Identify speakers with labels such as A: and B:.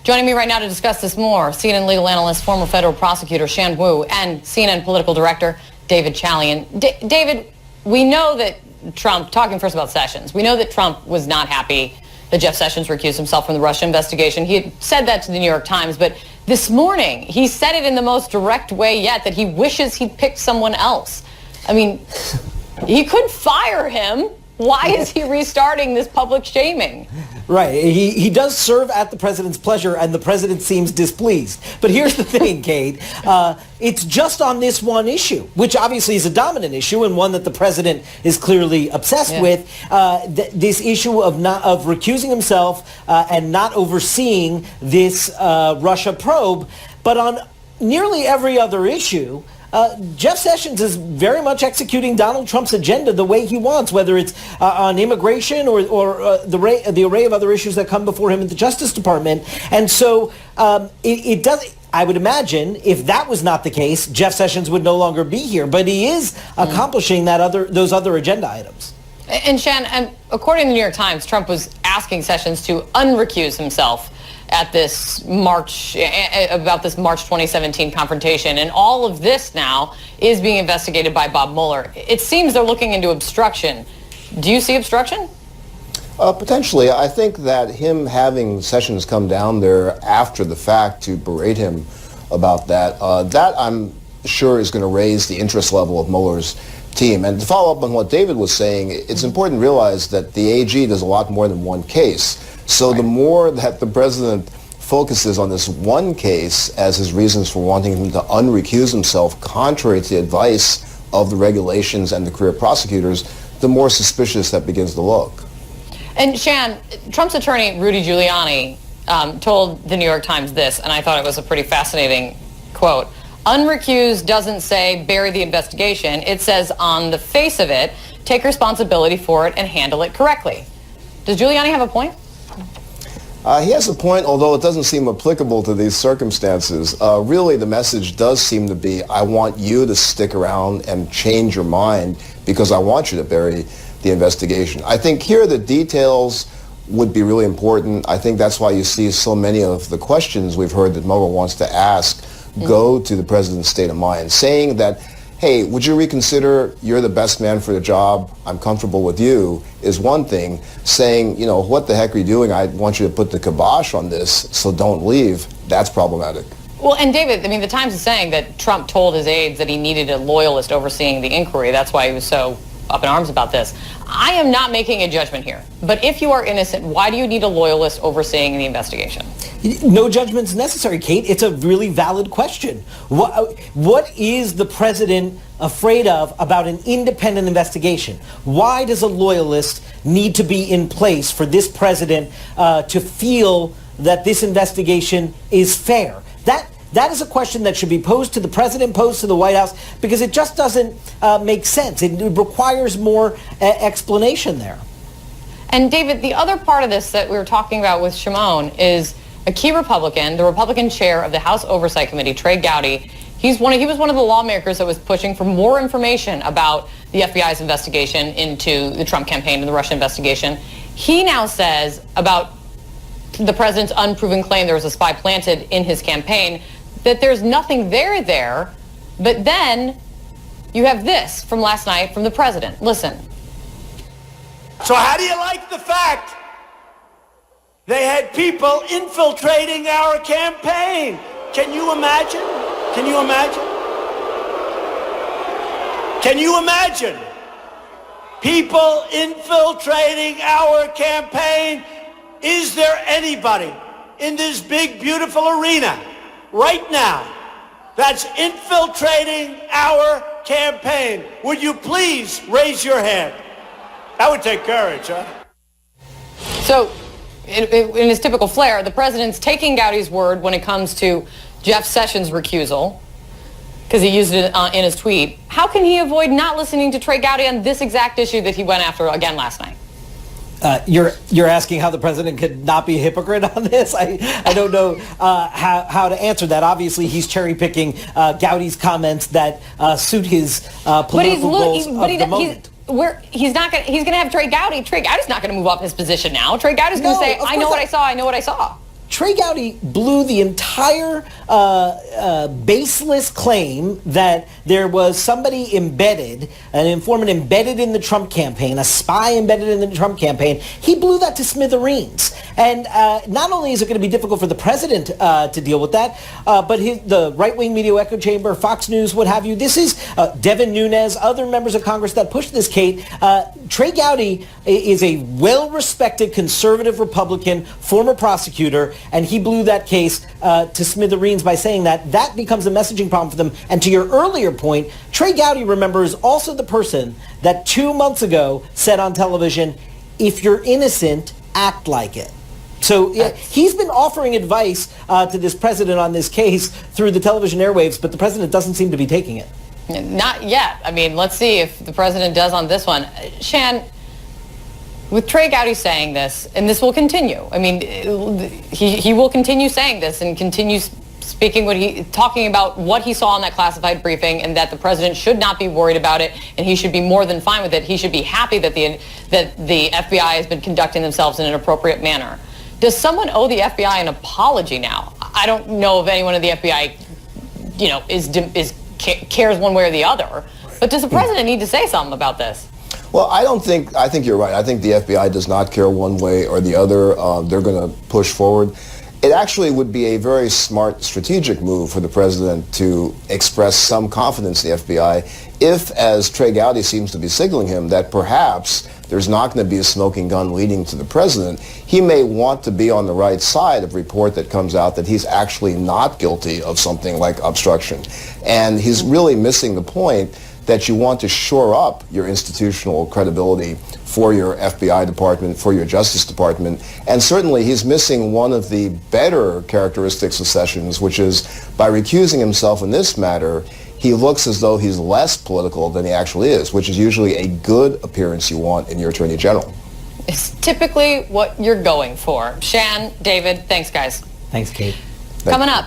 A: Joining me right now to discuss this more, CNN legal analyst, former federal prosecutor SHAN, and CNN political director David Chalian. David, we know that Trump, talking first about Sessions, we know that Trump was not happy that Jeff Sessions recused himself from the Russia investigation. He had said that to the New York Times, but this morning he said it in the most direct way yet, that he wishes he'd picked someone else. I mean, he could fire him. Why is he restarting this public shaming?
B: Right. He does serve at the president's pleasure, and the president seems displeased. But here's the thing, Kate. It's just on this one issue, which obviously is a dominant issue and one that the president is clearly obsessed with. This issue of recusing himself and not overseeing this Russia probe. But on nearly every other issue, Jeff Sessions is very much executing Donald Trump's agenda the way he wants, whether it's on immigration or the array of other issues that come before him in the Justice Department. And so it does. I would imagine if that was not the case, Jeff Sessions would no longer be here. But he is accomplishing those other agenda items.
A: And Shan, according to the New York Times, Trump was asking Sessions to unrecuse himself at this March 2017 confrontation. And all of this now is being investigated by Bob Mueller. It seems they're looking into obstruction. Do you see obstruction?
C: Potentially. I think that him having Sessions come down there after the fact to berate him about that I'm sure is going to raise the interest level of Mueller's team. And to follow up on what David was saying, it's important to realize that the AG does a lot more than one case. So the more that the president focuses on this one case as his reasons for wanting him to unrecuse himself, contrary to the advice of the regulations and the career prosecutors, the more suspicious that begins to look.
A: And Shan, Trump's attorney, Rudy Giuliani, told the New York Times this, and I thought it was a pretty fascinating quote. Unrecused doesn't say bury the investigation. It says on the face of it, take responsibility for it and handle it correctly. Does Giuliani have a point?
C: He has a point, although it doesn't seem applicable to these circumstances. Really, the message does seem to be, I want you to stick around and change your mind because I want you to bury the investigation. I think here the details would be really important. I think that's why you see so many of the questions we've heard that Mueller wants to ask go to the president's state of mind, saying that, hey, would you reconsider? You're the best man for the job. I'm comfortable with you is one thing. Saying, what the heck are you doing? I want you to put the kibosh on this, so don't leave. That's problematic.
A: Well, and David, the Times is saying that Trump told his aides that he needed a loyalist overseeing the inquiry. That's why he was so up in arms about this. I am not making a judgment here, but if you are innocent, why do you need a loyalist overseeing the investigation?
B: No judgment's necessary, Kate. It's a really valid question. What is the president afraid of about an independent investigation? Why does a loyalist need to be in place for this president to feel that this investigation is fair? That is a question that should be posed to the president, posed to the White House, because it just doesn't make sense. It requires more explanation there.
A: And David, the other part of this that we were talking about with Shimon is a key Republican, the Republican chair of the House Oversight Committee, Trey Gowdy. He was one of the lawmakers that was pushing for more information about the FBI's investigation into the Trump campaign and the Russia investigation. He now says about the president's unproven claim there was a spy planted in his campaign, that there's nothing there, but then you have this from last night from the president. Listen.
D: So how do you like the fact they had people infiltrating our campaign? Can you imagine? Can you imagine? Can you imagine people infiltrating our campaign? Is there anybody in this big, beautiful arena right now that's infiltrating our campaign? Would you please raise your hand? That would take courage, huh?
A: So, in his typical flair, the president's taking Gowdy's word when it comes to Jeff Sessions' recusal, because he used it in his tweet. How can he avoid not listening to Trey Gowdy on this exact issue that he went after again last night?
B: You're asking how the president could not be a hypocrite on this? I don't know how to answer that. Obviously, he's cherry-picking Gowdy's comments that suit his political goals of the moment.
A: He's going to have Trey Gowdy. Trey Gowdy's not going to move up his position now. Trey Gowdy's going to say, I know what I saw.
B: Trey Gowdy blew the entire baseless claim that there was somebody embedded, an informant embedded in the Trump campaign, a spy embedded in the Trump campaign. He blew that to smithereens. And not only is it going to be difficult for the president to deal with that, but the right-wing media echo chamber, Fox News, what have you. This is Devin Nunes, other members of Congress that pushed this, Kate. Trey Gowdy is a well-respected conservative Republican, former prosecutor, and he blew that case to smithereens by saying that becomes a messaging problem for them. And to your earlier point, Trey Gowdy, remember, is also the person that 2 months ago said on television, if you're innocent, act like it. So he's been offering advice to this president on this case through the television airwaves, but the president doesn't seem to be taking it.
A: Not yet. I mean, let's see if the president does on this one. Shan, with Trey Gowdy saying this, and this will continue. I mean, he will continue saying this and continue talking about what he saw in that classified briefing, and that the president should not be worried about it, and he should be more than fine with it. He should be happy that the FBI has been conducting themselves in an appropriate manner. Does someone owe the FBI an apology now? I don't know if anyone in the FBI, cares one way or the other. But does the president need to say something about this?
C: Well, I think you're right. I think the FBI does not care one way or the other. They're going to push forward. It actually would be a very smart strategic move for the president to express some confidence in the FBI if, as Trey Gowdy seems to be signaling him, that perhaps there's not going to be a smoking gun leading to the president. He may want to be on the right side of a report that comes out that he's actually not guilty of something like obstruction. And he's really missing the point that you want to shore up your institutional credibility for your FBI department, for your Justice Department. And certainly he's missing one of the better characteristics of Sessions, which is by recusing himself in this matter, he looks as though he's less political than he actually is, which is usually a good appearance you want in your Attorney General.
A: It's typically what you're going for. Shan, David, thanks, guys.
B: Thanks, Kate.
A: Coming up.